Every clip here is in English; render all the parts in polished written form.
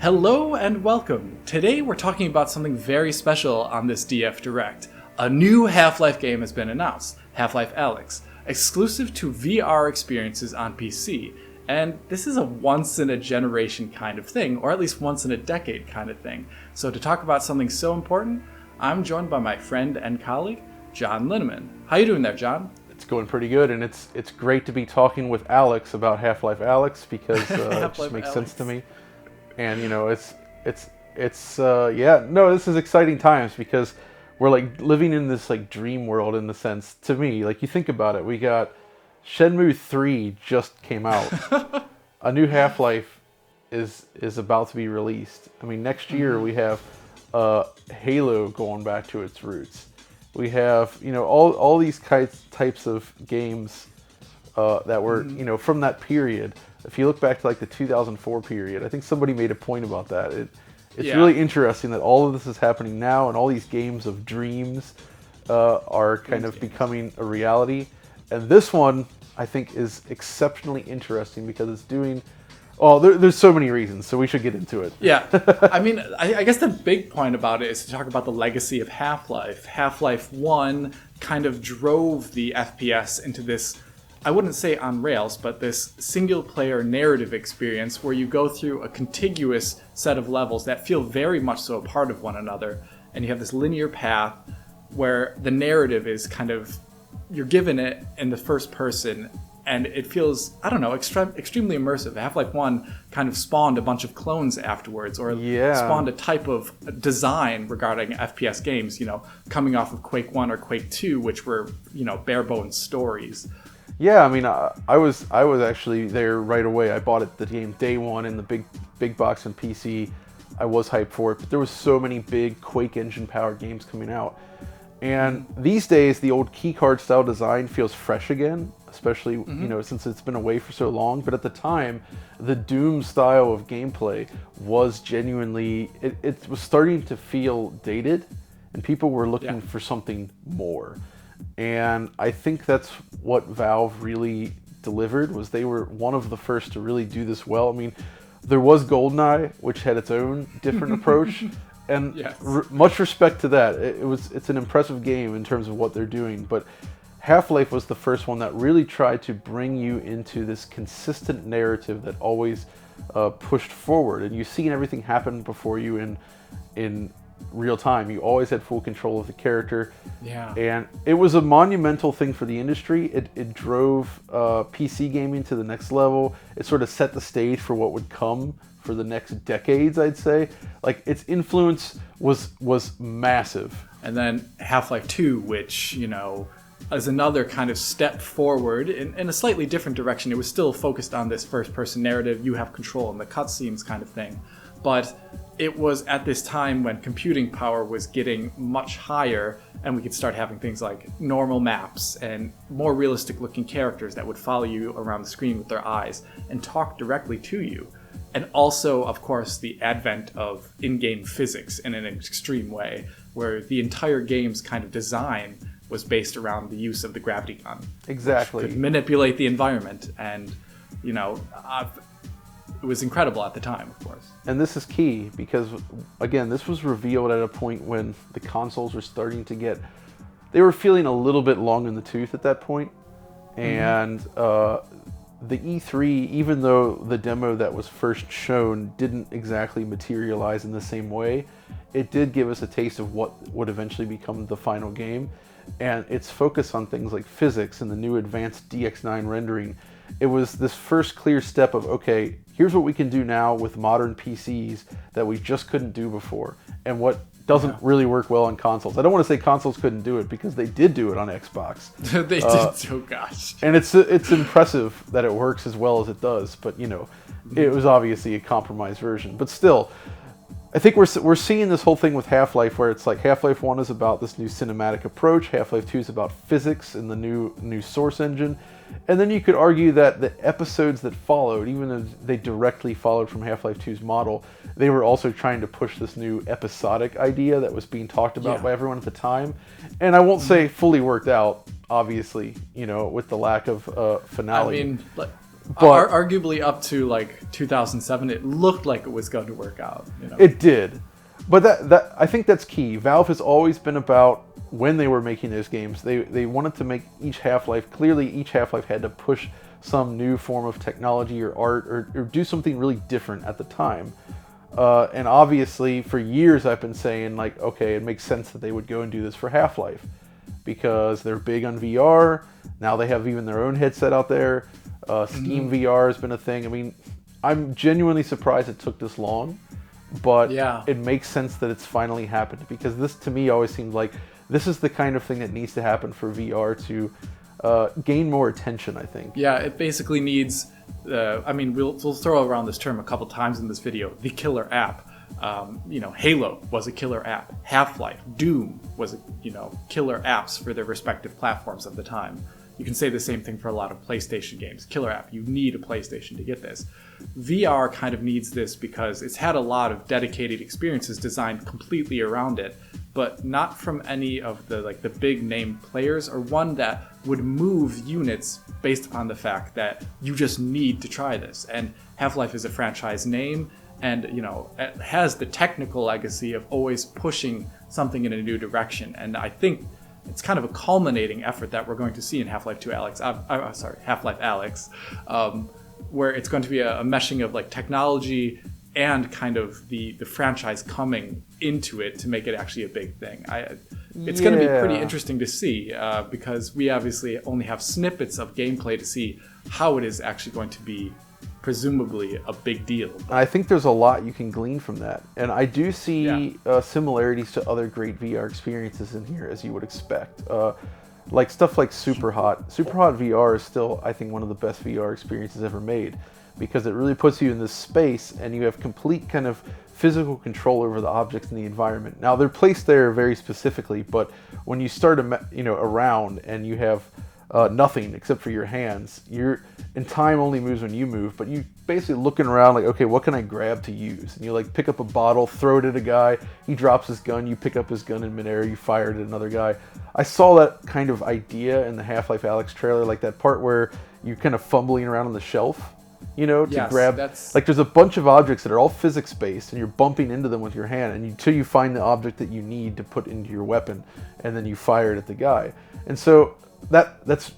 Hello and welcome. Today we're talking about something very special on this DF Direct. A new Half-Life game has been announced, Half-Life Alyx, exclusive to VR experiences on PC. And this is a once-in-a-generation kind of thing, or at least once-in-a-decade kind of thing. So to talk about something so important, I'm joined by my friend and colleague, John Linneman. How you doing there, John? It's going pretty good, and it's great to be talking with Alex about Half-Life Alyx because it just makes sense to me. And this is exciting times because we're like living in this like dream world in the sense. To me, like you think about it, we got Shenmue 3 just came out. A new Half-Life is about to be released. I mean, next year we have Halo going back to its roots. We have all these types of games that were from that period. If you look back to like the 2004 period, I think somebody made a point about that. It's really interesting that all of this is happening now, and all these games of dreams are kind of becoming a reality. And this one, I think, is exceptionally interesting because it's doing... Well, there's so many reasons, so we should get into it. Yeah. I mean, I guess the big point about it is to talk about the legacy of Half-Life. Half-Life 1 kind of drove the FPS into this, I wouldn't say on rails, but this single-player narrative experience where you go through a contiguous set of levels that feel very much so a part of one another. And you have this linear path where the narrative is kind of... You're given it in the first person, and it feels, I don't know, extremely immersive. Half-Life 1 kind of spawned a bunch of clones afterwards, or spawned a type of design regarding FPS games, coming off of Quake 1 or Quake 2, which were, bare-bones stories. Yeah, I mean, I was actually there right away. I bought the game day one in the big box and PC. I was hyped for it, but there was so many big Quake engine-powered games coming out. And these days, the old keycard style design feels fresh again, especially since it's been away for so long. But at the time, the Doom style of gameplay was genuinely, it was starting to feel dated, and people were looking for something more. And I think that's what Valve really delivered, was they were one of the first to really do this well. I mean, there was GoldenEye, which had its own different approach. And much respect to that. It's an impressive game in terms of what they're doing, but Half-Life was the first one that really tried to bring you into this consistent narrative that always pushed forward, and you've seen everything happen before you in real time. You always had full control of the character, and it was a monumental thing for the industry. It drove PC gaming to the next level. It sort of set the stage for what would come for the next decades, I'd say. Like, its influence was massive. And then Half-Life 2, which, is another kind of step forward in a slightly different direction. It was still focused on this first-person narrative, you have control in the cutscenes kind of thing. But it was at this time when computing power was getting much higher, and we could start having things like normal maps and more realistic-looking characters that would follow you around the screen with their eyes and talk directly to you. And also, of course, the advent of in-game physics in an extreme way, where the entire game's kind of design was based around the use of the gravity gun. Exactly. Which could manipulate the environment, and, it was incredible at the time, of course. And this is key, because, again, this was revealed at a point when the consoles were starting to they were feeling a little bit long in the tooth at that point. And the E3, even though the demo that was first shown didn't exactly materialize in the same way, it did give us a taste of what would eventually become the final game. And its focus on things like physics and the new advanced DX9 rendering, it was this first clear step of, okay, here's what we can do now with modern PCs that we just couldn't do before, and what doesn't really work well on consoles. I don't want to say consoles couldn't do it, because they did do it on Xbox. They did, so gosh. And it's impressive that it works as well as it does, but it was obviously a compromised version. But still, I think we're seeing this whole thing with Half-Life, where it's like Half-Life 1 is about this new cinematic approach, Half-Life 2 is about physics and the new source engine, and then you could argue that the episodes that followed, even though they directly followed from Half-Life 2's model, they were also trying to push this new episodic idea that was being talked about by everyone at the time. And I won't say fully worked out, obviously, with the lack of finale. I mean, But Arguably up to like 2007, it looked like it was going to work out. It did. But that I think that's key. Valve has always been about, when they were making those games, they wanted to make each Half-Life, clearly each Half-Life had to push some new form of technology or art or do something really different at the time. And obviously, for years I've been saying, like, okay, it makes sense that they would go and do this for Half-Life, because they're big on VR. Now they have even their own headset out there. Steam VR has been a thing. I mean, I'm genuinely surprised it took this long, but it makes sense that it's finally happened, because this, to me, always seemed like this is the kind of thing that needs to happen for VR to gain more attention, I think. Yeah, it basically needs, we'll throw around this term a couple times in this video, the killer app. Halo was a killer app. Half-Life, Doom was, killer apps for their respective platforms of the time. You can say the same thing for a lot of PlayStation games. Killer app, you need a PlayStation to get this. VR kind of needs this because it's had a lot of dedicated experiences designed completely around it, but not from any of the big name players, or one that would move units based upon the fact that you just need to try this. And Half-Life is a franchise name, and it has the technical legacy of always pushing something in a new direction. And I think it's kind of a culminating effort that we're going to see in Half-Life Alyx, where it's going to be a meshing of like technology and kind of the franchise coming into it to make it actually a big thing. It's going to be pretty interesting to see, because we obviously only have snippets of gameplay to see how it is actually going to be presumably a big deal. I think there's a lot you can glean from that, and I do see similarities to other great VR experiences in here, as you would expect. Like stuff like Superhot. Superhot VR is still, I think, one of the best VR experiences ever made, because it really puts you in this space and you have complete kind of physical control over the objects in the environment. Now, they're placed there very specifically, but when you start around and you have nothing except for your hands, and time only moves when you move, but you basically looking around like, okay, what can I grab to use? And you like pick up a bottle, throw it at a guy, he drops his gun, you pick up his gun in midair, you fire it at another guy. I saw that kind of idea in the Half-Life Alyx trailer, like that part where you're kind of fumbling around on the shelf, to grab. Like there's a bunch of objects that are all physics-based, and you're bumping into them with your hand, and until you find the object that you need to put into your weapon, and then you fire it at the guy. And so that's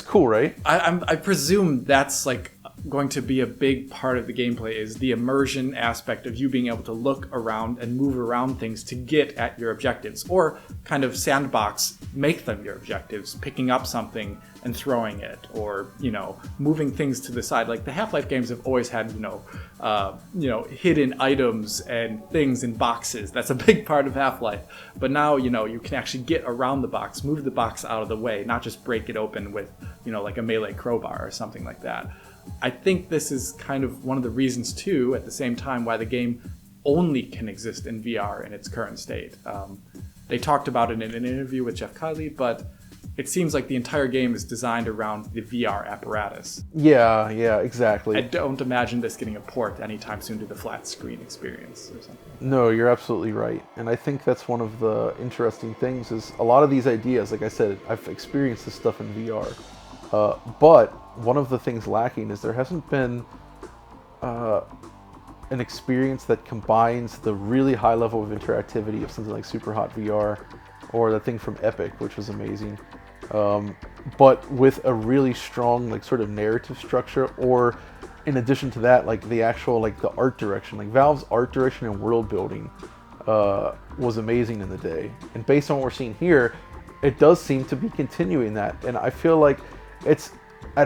cool, right? I presume that's like going to be a big part of the gameplay, is the immersion aspect of you being able to look around and move around things to get at your objectives, or kind of sandbox, make them your objectives, picking up something and throwing it, or moving things to the side. Like the Half-Life games have always had hidden items and things in boxes. That's a big part of Half-Life. But now you can actually get around the box, move the box out of the way, not just break it open with like a melee crowbar or something like that. I think this is kind of one of the reasons too, at the same time, why the game only can exist in VR in its current state. They talked about it in an interview with Jeff Kiley, but it seems like the entire game is designed around the VR apparatus. Yeah, exactly. I don't imagine this getting a port anytime soon to the flat screen experience or something. No, you're absolutely right. And I think that's one of the interesting things, is a lot of these ideas, like I said, I've experienced this stuff in VR. But one of the things lacking is there hasn't been an experience that combines the really high level of interactivity of something like Superhot VR, or the thing from Epic, which was amazing, but with a really strong like sort of narrative structure, or in addition to that, like the actual the art direction. Like Valve's art direction and world building was amazing in the day, and based on what we're seeing here, it does seem to be continuing that. And I feel like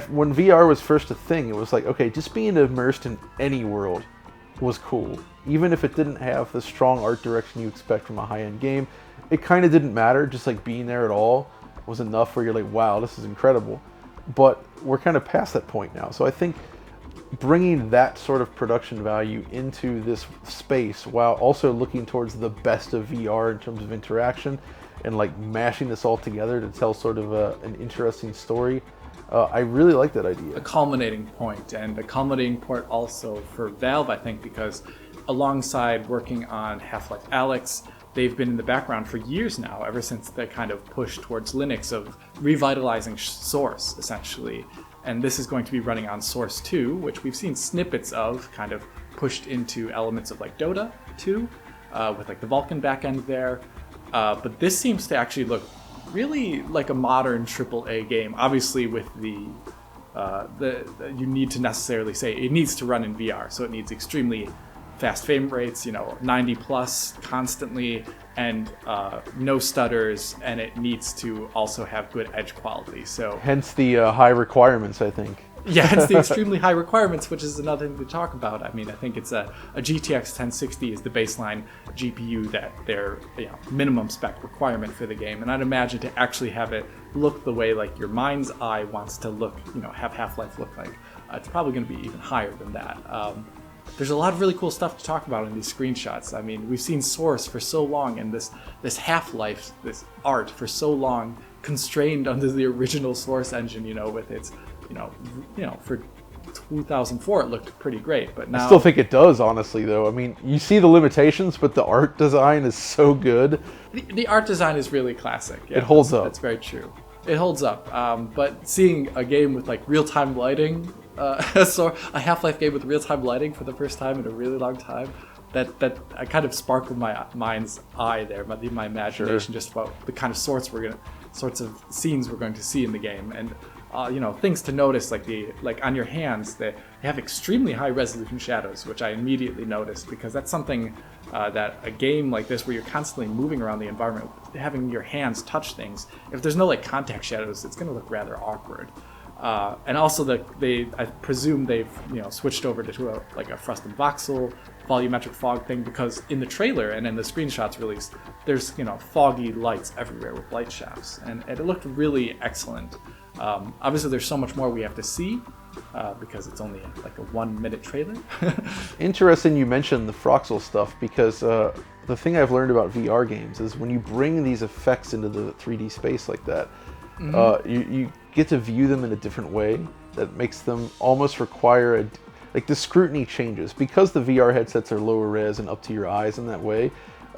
when VR was first a thing, it was like, okay, just being immersed in any world was cool. Even if it didn't have the strong art direction you expect from a high-end game, it kind of didn't matter. Just like being there at all was enough where you're like, wow, this is incredible. But we're kind of past that point now. So I think bringing that sort of production value into this space, while also looking towards the best of VR in terms of interaction, and like mashing this all together to tell sort of an interesting story, I really like that idea. A culminating point, and a culminating point also for Valve, I think, because alongside working on Half-Life Alyx, they've been in the background for years now, ever since they kind of pushed towards Linux, of revitalizing Source, essentially. and this is going to be running on Source 2, which we've seen snippets of, kind of pushed into elements of like Dota 2, with like the Vulkan backend there. But this seems to actually look really like a modern AAA game. Obviously, with the you need to necessarily say it needs to run in VR, so it needs extremely fast frame rates, 90 plus constantly, and no stutters, and it needs to also have good edge quality. So hence the high requirements, I think. Yeah, it's the extremely high requirements, which is another thing to talk about. I mean, I think it's a GTX 1060 is the baseline GPU that their minimum spec requirement for the game, and I'd imagine to actually have it look the way like your mind's eye wants to look, have Half-Life look like, it's probably going to be even higher than that. There's a lot of really cool stuff to talk about in these screenshots. I mean, we've seen Source for so long, and this Half-Life, this art for so long, constrained under the original Source engine, with its for 2004 it looked pretty great, but now I still think it does, honestly, though. I mean, you see the limitations, but the art design is so good. The art design is really classic. Yeah, it holds up. That's very true. It holds up. But seeing a game with like real-time lighting, so a Half-Life game with real-time lighting for the first time in a really long time, that I kind of sparkled my mind's eye there, my imagination, just about the kind of sorts of scenes we're going to see in the game. And things to notice, like on your hands, they have extremely high resolution shadows, which I immediately noticed, because that's something that a game like this, where you're constantly moving around the environment, having your hands touch things, if there's no like contact shadows, it's going to look rather awkward. And also I presume they've switched over to a frosted voxel volumetric fog thing, because in the trailer and in the screenshots released, there's foggy lights everywhere with light shafts, and it looked really excellent. Obviously, there's so much more we have to see, because it's only like a 1-minute trailer. Interesting you mentioned the Froxel stuff, because the thing I've learned about VR games is when you bring these effects into the 3D space like that, you get to view them in a different way that makes them almost require the scrutiny changes. Because the VR headsets are lower res and up to your eyes in that way,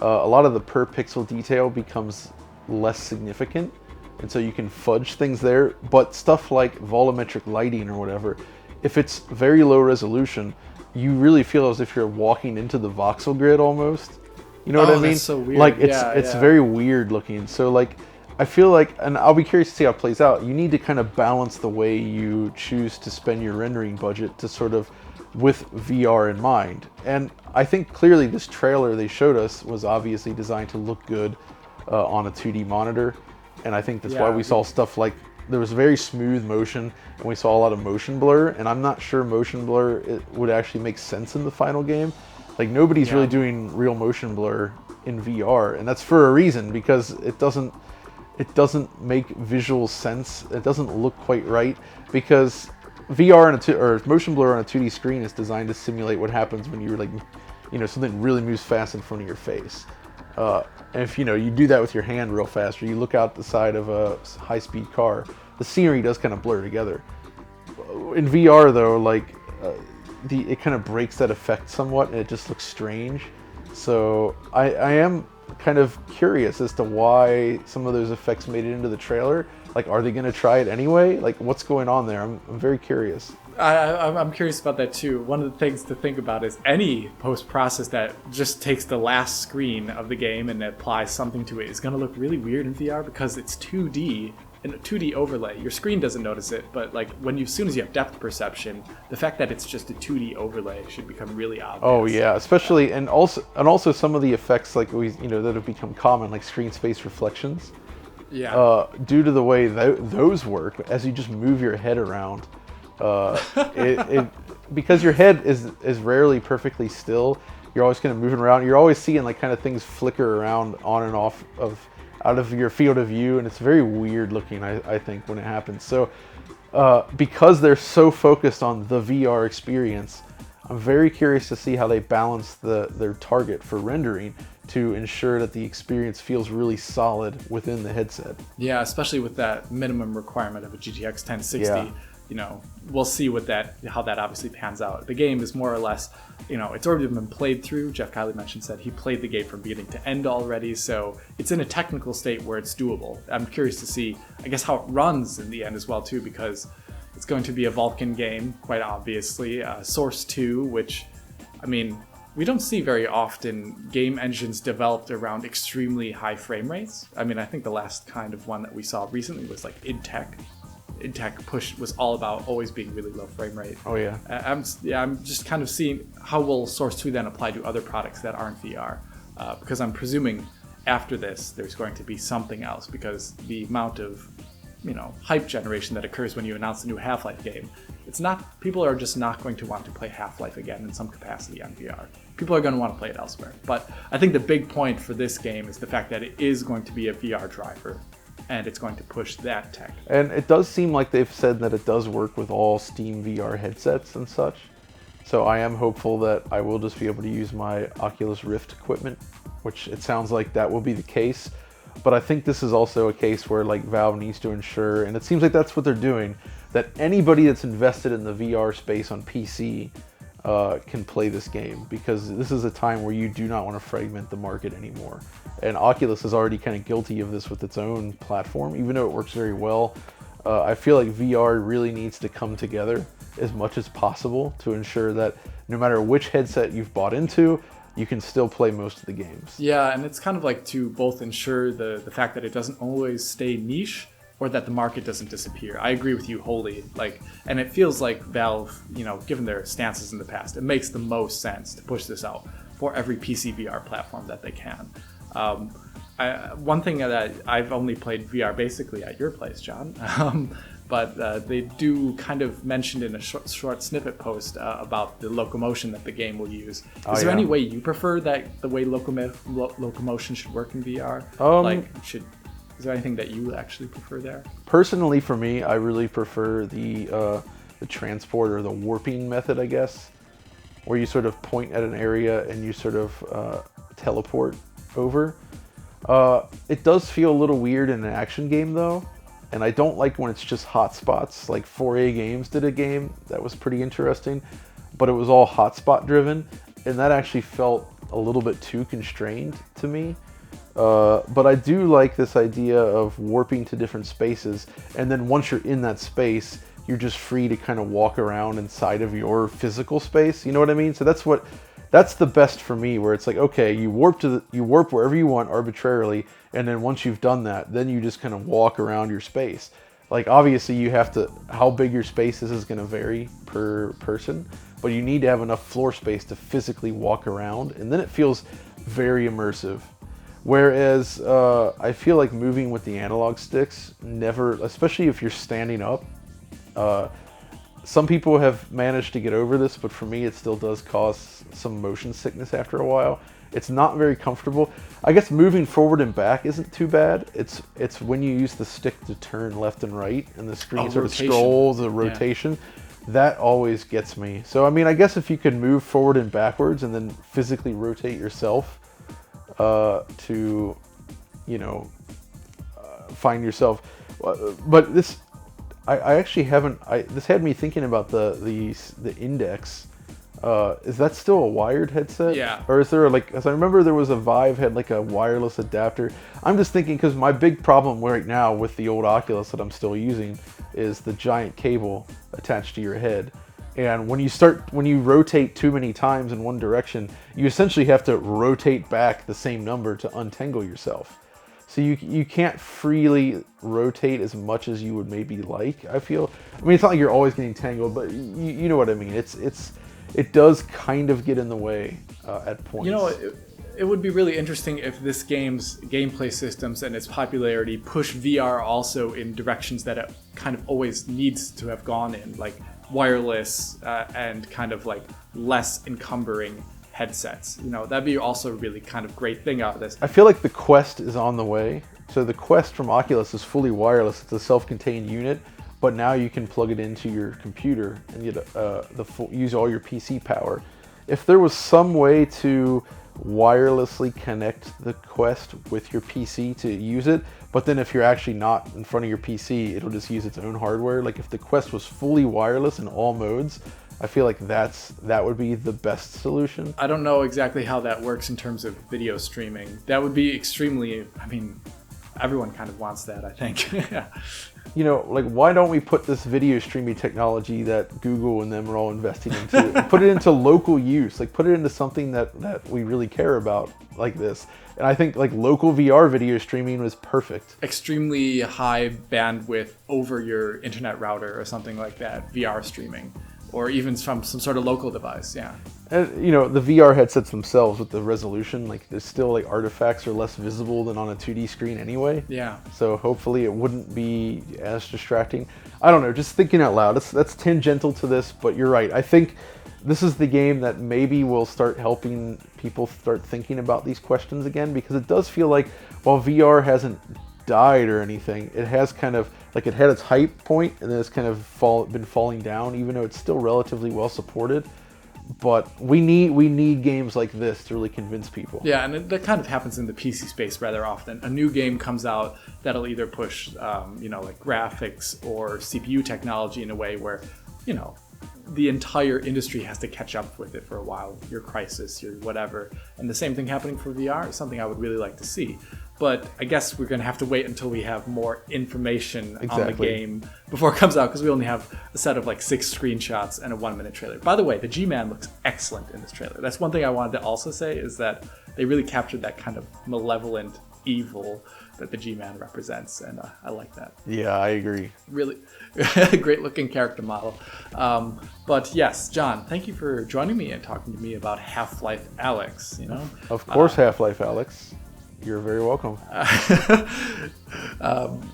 a lot of the per pixel detail becomes less significant. And so you can fudge things there, but stuff like volumetric lighting or whatever, if it's very low resolution, you really feel as if you're walking into the voxel grid almost. You know what I mean? That's so weird. Like it's very weird looking. So I feel like, and I'll be curious to see how it plays out, you need to kind of balance the way you choose to spend your rendering budget to sort of with VR in mind. And I think clearly this trailer they showed us was obviously designed to look good on a 2D monitor. And I think that's why we saw stuff like, there was very smooth motion, and we saw a lot of motion blur, and I'm not sure motion blur would actually make sense in the final game. Like, nobody's really doing real motion blur in VR, and that's for a reason, because it doesn't make visual sense. It doesn't look quite right, because VR or motion blur on a 2D screen is designed to simulate what happens when you're something really moves fast in front of your face. And if you do that with your hand real fast, or you look out the side of a high-speed car, the scenery does kind of blur together. In VR, though, it kind of breaks that effect somewhat, and it just looks strange. So I am kind of curious as to why some of those effects made it into the trailer. Like, are they going to try it anyway? Like, what's going on there? I'm very curious. I'm curious about that too. One of the things to think about is any post-process that just takes the last screen of the game and applies something to it is going to look really weird in VR, because it's 2D and a 2D overlay. Your screen doesn't notice it, but as soon as you have depth perception, the fact that it's just a 2D overlay should become really obvious. Oh yeah, especially and also some of the effects that have become common, like screen space reflections. Yeah. Due to the way those work, as you just move your head around. Because your head is rarely perfectly still, you're always kind of moving around. You're always seeing kind of things flicker around on and off out of your field of view, and it's very weird looking, I think, when it happens. So because they're so focused on the VR experience, I'm very curious to see how they balance their target for rendering to ensure that the experience feels really solid within the headset. Yeah, especially with that minimum requirement of a GTX 1060. We'll see how that obviously pans out. The game is more or less, it's already been played through. Jeff Kiley said he played the game from beginning to end already, so it's in a technical state where it's doable. I'm curious to see, I guess, how it runs in the end as well too, because It's going to be a Vulkan game, quite obviously. Source 2, which, I mean, we don't see very often game engines developed around extremely high frame rates. I mean, I think the last kind of one that we saw recently was like InTech. InTech push was all about always being really low frame rate. Oh yeah. I'm just kind of seeing how will Source 2 then apply to other products that aren't VR, because I'm presuming after this there's going to be something else, because the amount of hype generation that occurs when you announce a new Half-Life game, people are just not going to want to play Half-Life again in some capacity on VR. People are going to want to play it elsewhere. But I think the big point for this game is the fact that it is going to be a VR driver, and it's going to push that tech. And it does seem like they've said that it does work with all Steam VR headsets and such. So I am hopeful that I will just be able to use my Oculus Rift equipment, which it sounds like that will be the case. But I think this is also a case where like Valve needs to ensure, and it seems like that's what they're doing, that anybody that's invested in the VR space on PC can play this game, because this is a time where you do not want to fragment the market anymore. And Oculus is already kind of guilty of this with its own platform, even though it works very well. I feel like VR really needs to come together as much as possible to ensure that no matter which headset you've bought into, you can still play most of the games. Yeah, and it's kind of like to both ensure the fact that it doesn't always stay niche, or that the market doesn't disappear. I agree with you wholly. And it feels like Valve, given their stances in the past, it makes the most sense to push this out for every PC VR platform that they can. One thing that I've only played VR basically at your place, John, but they do kind of mention in a short snippet post about the locomotion that the game will use. Is there any way you prefer that the way locomotion should work in VR? Is there anything that you actually prefer there? Personally, for me, I really prefer the transport or the warping method, I guess, where you sort of point at an area and you sort of teleport over. It does feel a little weird in an action game, though, and I don't like when it's just hotspots. Like 4A Games did a game that was pretty interesting, but it was all hotspot driven, and that actually felt a little bit too constrained to me. But I do like this idea of warping to different spaces, and then once you're in that space, you're just free to kind of walk around inside of your physical space. You know what I mean? So that's the best for me, where it's like, okay, you warp wherever you want arbitrarily, and then once you've done that, then you just kind of walk around your space. Like, obviously you have to, how big your space is going to vary per person, but you need to have enough floor space to physically walk around, and then it feels very immersive. Whereas I feel like moving with the analog sticks never, especially if you're standing up, some people have managed to get over this, but for me it still does cause some motion sickness after a while. It's not very comfortable. I guess moving forward and back isn't too bad. It's when you use the stick to turn left and right and the screen sort of scrolls, the rotation. Yeah. That always gets me. So I mean, I guess if you could move forward and backwards and then physically rotate yourself to, find yourself. But this, I actually haven't. This had me thinking about the Index. Is that still a wired headset? Yeah. Or is there as I remember there was a Vive had like a wireless adapter. I'm just thinking, because my big problem right now with the old Oculus that I'm still using is the giant cable attached to your head. And when you rotate too many times in one direction, you essentially have to rotate back the same number to untangle yourself. So you can't freely rotate as much as you would maybe like, I feel. I mean, it's not like you're always getting tangled, but you know what I mean. It does kind of get in the way at points. It would be really interesting if this game's gameplay systems and its popularity push VR also in directions that it kind of always needs to have gone in, like wireless and kind of like less encumbering headsets. That'd be also a really kind of great thing out of this. I feel like the Quest is on the way. So the Quest from Oculus is fully wireless. It's a self-contained unit, but now you can plug it into your computer and get use all your PC power. If there was some way to wirelessly connect the Quest with your PC to use it, but then if you're actually not in front of your PC, it'll just use its own hardware. Like if the Quest was fully wireless in all modes, I feel like that would be the best solution. I don't know exactly how that works in terms of video streaming. That would be extremely, everyone kind of wants that, I think. you know, like, why don't we put this video streaming technology that Google and them are all investing into, put it into local use, like put it into something that we really care about like this. And I think like local VR video streaming was perfect. Extremely high bandwidth over your internet router or something like that, VR streaming, or even from some sort of local device, yeah. And, you know, the VR headsets themselves with the resolution, like there's still like artifacts are less visible than on a 2D screen anyway. Yeah. So hopefully it wouldn't be as distracting. I don't know, just thinking out loud. That's tangential to this, but you're right. I think this is the game that maybe will start helping people start thinking about these questions again, because it does feel like while VR hasn't died or anything, it has kind of, like it had its hype point and then it's kind of been falling down, even though it's still relatively well supported. But we need games like this to really convince people. Yeah, and that kind of happens in the PC space rather often. A new game comes out that'll either push, like graphics or CPU technology in a way where, the entire industry has to catch up with it for a while. Your Crysis, your whatever. And the same thing happening for VR is something I would really like to see. But I guess we're going to have to wait until we have more information on the game before it comes out, because we only have a set of like 6 screenshots and a 1-minute trailer. By the way, the G-Man looks excellent in this trailer. That's one thing I wanted to also say, is that they really captured that kind of malevolent evil that the G-Man represents, and I like that. Yeah, I agree. Really great looking character model. But yes, John, thank you for joining me and talking to me about Half-Life Alyx. Of course, Half-Life Alyx. You're very welcome.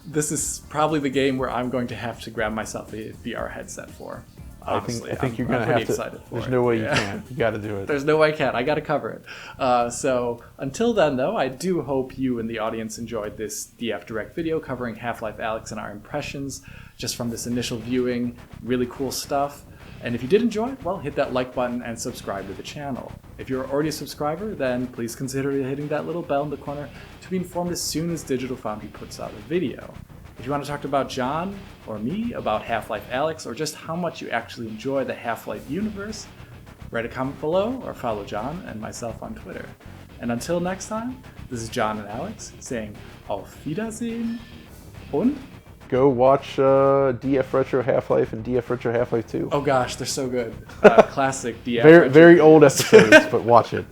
This is probably the game where I'm going to have to grab myself a VR headset for. Honestly, I think you're going to have to. There's no way you can. You got to do it. There's no way I can. I got to cover it. So until then, though, I do hope you and the audience enjoyed this DF Direct video covering Half-Life Alyx and our impressions just from this initial viewing. Really cool stuff. And if you did enjoy it, well, hit that like button and subscribe to the channel. If you're already a subscriber, then please consider hitting that little bell in the corner to be informed as soon as Digital Foundry puts out a video. If you want to talk about John or me about Half-Life Alyx, or just how much you actually enjoy the Half-Life universe, write a comment below or follow John and myself on Twitter. And until next time, this is John and Alex saying Auf Wiedersehen und go watch DF Retro Half-Life and DF Retro Half-Life 2. Oh gosh, they're so good. Classic DF Very old episodes, but watch it.